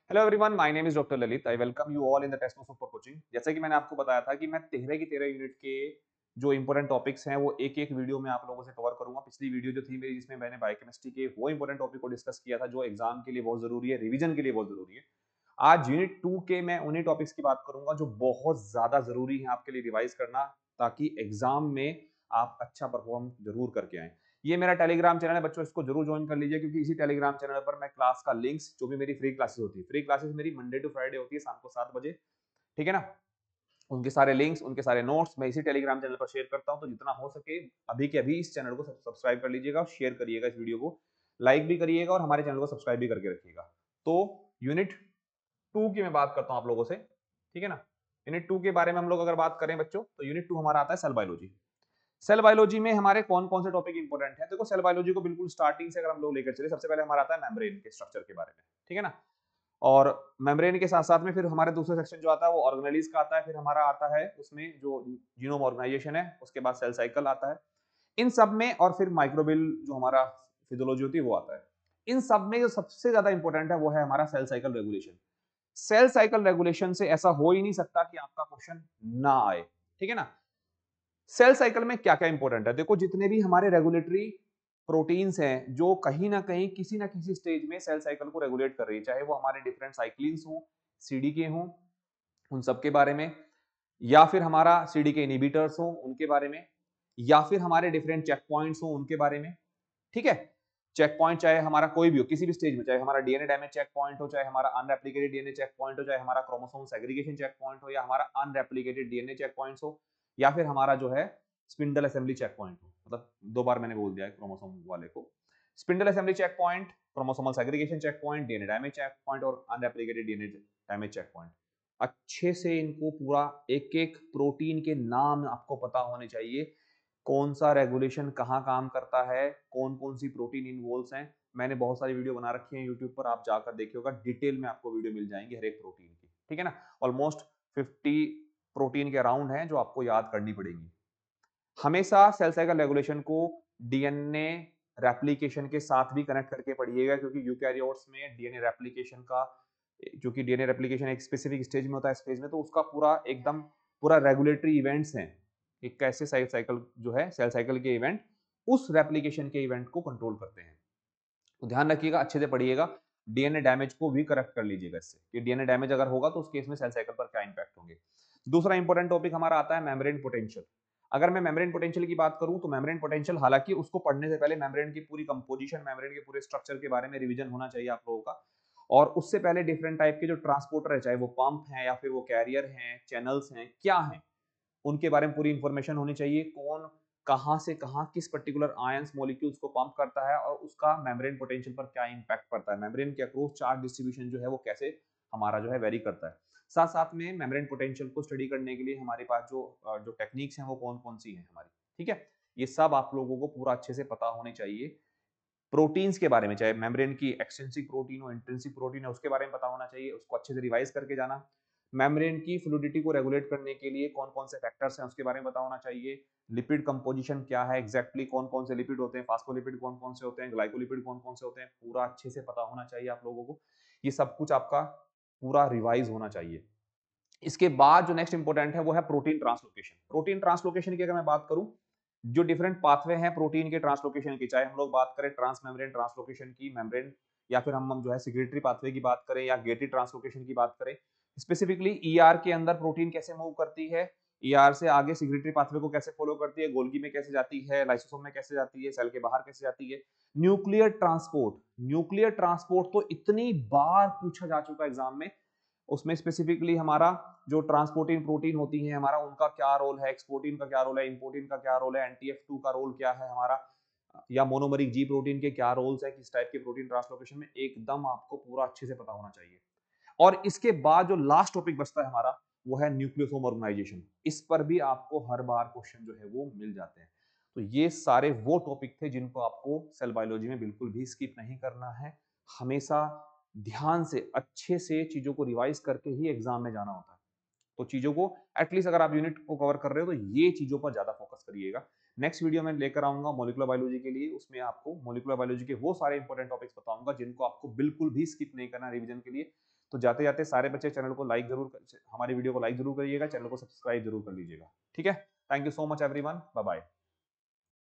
Hello everyone, my name is doctor Lalit. I welcome you all in the test notes for coaching. जैसे कि मैंने आपको बताया था कि मैं 13 की 13 यूनिट के जो इंपॉर्टेंट टॉपिक्स हैं वो एक एक वीडियो में आप लोगों से कवर करूंगा। पिछली वीडियो जो थी मेरी, जिसमें मैंने बायोकेमिस्ट्री के वो इंपॉर्टेंट टॉपिक को डिस्कस किया था जो एग्जाम के लिए बहुत जरूरी है, रिवीजन के लिए बहुत जरूरी है। आज यूनिट 2 के मैं उन्हीं टॉपिक्स की बात करूंगा जो बहुत ज्यादा जरूरी है आपके लिए रिवाइज करना, ताकि एग्जाम में आप अच्छा परफॉर्म जरूर करके आए। ये मेरा टेलीग्राम चैनल है बच्चों, इसको जरूर ज्वाइन कर लीजिए, क्योंकि इसी टेलीग्राम चैनल पर मैं क्लास का लिंक्स, जो भी मेरी फ्री क्लासेस होती है, फ्री क्लासेस मेरी मंडे टू फ्राइडे होती है शाम को 7 बजे, ठीक है ना। उनके सारे लिंक्स, उनके सारे नोट्स मैं इसी टेलीग्राम चैनल पर शेयर करता हूं। तो जितना हो सके अभी के अभी इस चैनल को सब्सक्राइब कर लीजिएगा और शेयर करिएगा, इस वीडियो को लाइक भी करिएगा और हमारे चैनल को सब्सक्राइब भी करके रखिएगा। तो यूनिट 2 की मैं बात करता हूं आप लोगों से, ठीक है ना। यूनिट 2 के बारे में हम लोग अगर बात करें बच्चों, तो यूनिट 2 हमारा आता है सेल बायोलॉजी। सेल बायोलॉजी में हमारे कौन कौन से टॉपिक इंपॉर्टेंट है? देखो, सेल बायोलॉजी को बिल्कुल स्टार्टिंग से अगर हम लोग लेकर चले, सबसे पहले हमारा आता है मेम्ब्रेन के स्ट्रक्चर के बारे में, ठीक है ना। और मेम्ब्रेन के साथ साथ में फिर हमारे दूसरे सेक्शन जो आता है वो ऑर्गेनेलिज का आता है। फिर हमारा आता है उसमें जो जीनोम ऑर्गेनाइजेशन है, उसके बाद सेल साइकिल आता है इन सब में, और फिर माइक्रोबियल जो हमारा फिजियोलॉजी होती है वो आता है। इन सब में जो सबसे ज्यादा इंपॉर्टेंट है वो है हमारा cell cycle regulation. Cell cycle regulation से ऐसा हो ही नहीं सकता कि आपका क्वेश्चन ना आए, ठीक है ना। सेल साइकिल में क्या क्या इंपॉर्टेंट है? देखो, जितने भी हमारे रेगुलेटरी प्रोटीन्स हैं जो कहीं ना कहीं किसी ना किसी स्टेज में सेल साइकिल को रेगुलेट कर रही है, चाहे वो हमारे डिफरेंट साइक्लिन्स हो, सीडीके हो, उन सब के बारे में, या फिर हमारा सीडीके इनहिबिटर्स हो उनके बारे में, या फिर हमारे डिफरेंट चेक पॉइंट्स हो उनके बारे में, ठीक है। चेक पॉइंट चाहे हमारा कोई भी हो, किसी भी स्टेज में, चाहे हमारा डीएनए डैमेज चेक पॉइंट हो, चाहे हमारा अनरेप्लिकेटेड डीएनए चेक पॉइंट हो, चाहे हमारा क्रोमोसोम सेग्रीगेशन चेक पॉइंट हो, या हमारा अनरेप्लिकेटेड डीएनए चेक पॉइंट्स हो, या फिर हमारा जो है स्पिंडल असेंबली चेक पॉइंट हो। मतलब 2 बार मैंने बोल दिया है क्रोमोसोम वाले को। Spindle assembly check point, chromosomal segregation check point, DNA damage check point और unreplicated DNA damage check point. अच्छे से इनको पूरा एक एक प्रोटीन के नाम आपको पता होने चाहिए, कौन सा रेगुलेशन कहाँ काम करता है, कौन कौन सी प्रोटीन इन्वॉल्व हैं। मैंने बहुत सारी वीडियो बना रखी है यूट्यूब पर, आप जाकर देखिएगा, डिटेल में आपको वीडियो मिल जाएंगी हर एक प्रोटीन की, ठीक है ना। ऑलमोस्ट 50 प्रोटीन के अराउंड हैं जो आपको याद करनी पड़ेगी। हमेशा सेल साइकिल रेगुलेशन को डीएनए रेप्लिकेशन के साथ भी कनेक्ट करके पढ़िएगा, क्योंकि यूकैरियोट्स में डीएनए रेप्लिकेशन का, क्योंकि डीएनए रेप्लिकेशन एक स्पेसिफिक स्टेज में होता है, स्टेज में, तो उसका पूरा एकदम पूरा रेगुलेटरी इवेंट्स हैं कि कैसे सेल साइकिल जो है, सेल साइकिल के इवेंट उस रेप्लिकेशन के इवेंट को कंट्रोल करते हैं। तो ध्यान रखिएगा, अच्छे से पढ़िएगा, डीएनए डैमेज को भी करेक्ट कर लीजिएगा इससे, कि डीएनए डैमेज अगर होगा तो उस केस में सेल साइकिल पर क्या इंपैक्ट होंगे। दूसरा इंपॉर्टेंट टॉपिक हमारा आता है मेम्ब्रेन पोटेंशियल। अगर मैं मेम्ब्रेन पोटेंशियल की बात करूं तो मेम्ब्रेन पोटेंशियल, हालांकि उसको पढ़ने से पहले मेम्ब्रेन की पूरी कंपोजिशन, मेम्ब्रेन के पूरे स्ट्रक्चर के बारे में रिवीजन होना चाहिए आप लोगों का। और उससे पहले डिफरेंट टाइप के जो ट्रांसपोर्टर है, चाहे वो पंप है या फिर वो कैरियर हैं, चैनल्स हैं, क्या हैं, उनके बारे में पूरी इंफॉर्मेशन होनी चाहिए। कौन कहां से कहां किस पर्टिकुलर आयंस मॉलिक्यूल्स को पंप करता है और उसका मेम्ब्रेन पोटेंशियल पर क्या इंपैक्ट पड़ता है, मेम्ब्रेन के अक्रॉस चार्ज डिस्ट्रीब्यूशन जो है वो कैसे हमारा जो है वेरी करता है। साथ साथ में मेम्ब्रेन पोटेंशियल को स्टडी करने के लिए हमारे पास जो टेक्निक्स हैं वो कौन कौन सी हैं हमारी, ठीक है। ये सब आप लोगों को पूरा अच्छे से पता होने चाहिए। प्रोटीन्स के बारे में, चाहे मेम्ब्रेन की एक्सटेंसिव प्रोटीन हो, इंट्रिंसिक प्रोटीन है, उसके बारे में पता होना चाहिए, उसको अच्छे से रिवाइज करके जाना। मेम्ब्रेन की फ्लूइडिटी को रेगुलेट करने के लिए कौन कौन से फैक्टर्स हैं उसके बारे में पता होना चाहिए। लिपिड कंपोजिशन क्या है एग्जैक्टली, कौन कौन से लिपिड होते हैं, फास्फोलिपिड कौन कौन से होते हैं, ग्लाइकोलिपिड कौन कौन से होते हैं, पूरा अच्छे से पता होना चाहिए आप लोगों को। ये सब कुछ आपका पूरा रिवाइज होना चाहिए। इसके बाद जो नेक्स्ट इंपॉर्टेंट है वो है प्रोटीन ट्रांसलोकेशन। प्रोटीन ट्रांसलोकेशन की अगर मैं बात करूं, जो डिफरेंट पाथवे हैं प्रोटीन के ट्रांसलोकेशन की, चाहे हम लोग बात करें ट्रांस मेम्ब्रेन ट्रांसलोकेशन की, मेम्ब्रेन, या फिर हम जो है सिग्रेटरी पाथवे की बात करें या गेटेड ट्रांसलोकेशन की बात करें, स्पेसिफिकली ईआर के अंदर प्रोटीन कैसे मूव करती है, ईआर से आगे सिग्रेटरी पाथवे को कैसे फॉलो करती है, गोल्गी में कैसे जाती है, लाइसोसोम में कैसे जाती है, सेल के बाहर कैसे जाती है। न्यूक्लियर ट्रांसपोर्ट, न्यूक्लियर ट्रांसपोर्ट तो इतनी बार पूछा जा चुका है एग्जाम में। उसमें स्पेसिफिकली हमारा जो ट्रांसपोर्टिंग प्रोटीन होती है हमारा, उनका क्या रोल है, एक्सपोर्टिन का क्या रोल है, इंपोर्टिन का क्या रोल है, एनटीएफ2 का रोल क्या है हमारा, या मोनोमरिक जी प्रोटीन के क्या रोल्स है, किस टाइप के प्रोटीन ट्रांसलोकेशन में, एकदम आपको पूरा अच्छे से पता होना चाहिए। और इसके बाद जो लास्ट टॉपिक बचता है हमारा वो है न्यूक्लियोसोम ऑर्गेनाइजेशन। इस पर भी आपको हर बार क्वेश्चन जो है वो मिल जाते हैं। तो ये सारे वो टॉपिक थे जिनको आपको सेल बायोलॉजी में बिल्कुल भी स्किप नहीं करना है। हमेशा ध्यान से अच्छे से चीजों को रिवाइज करके ही एग्जाम में जाना होता है। तो चीजों को एटलीस्ट अगर आप यूनिट को कवर कर रहे हो तो ये चीजों पर ज्यादा फोकस करिएगा। नेक्स्ट वीडियो में लेकर आऊंगा मॉलिक्यूलर बायोलॉजी के लिए, उसमें आपको मॉलिक्यूलर बायोलॉजी के वो सारे इंपॉर्टेंट टॉपिक्स बताऊंगा जिनको आपको बिल्कुल भी स्किप नहीं करना रिवीजन के लिए। तो जाते-जाते सारे बच्चे चैनल को लाइक ज़रूर क हमारी वीडियो को लाइक ज़रूर करिएगा, चैनल को सब्सक्राइब ज़रूर कर लीजिएगा। ठीक है? Thank you so much everyone. Bye bye.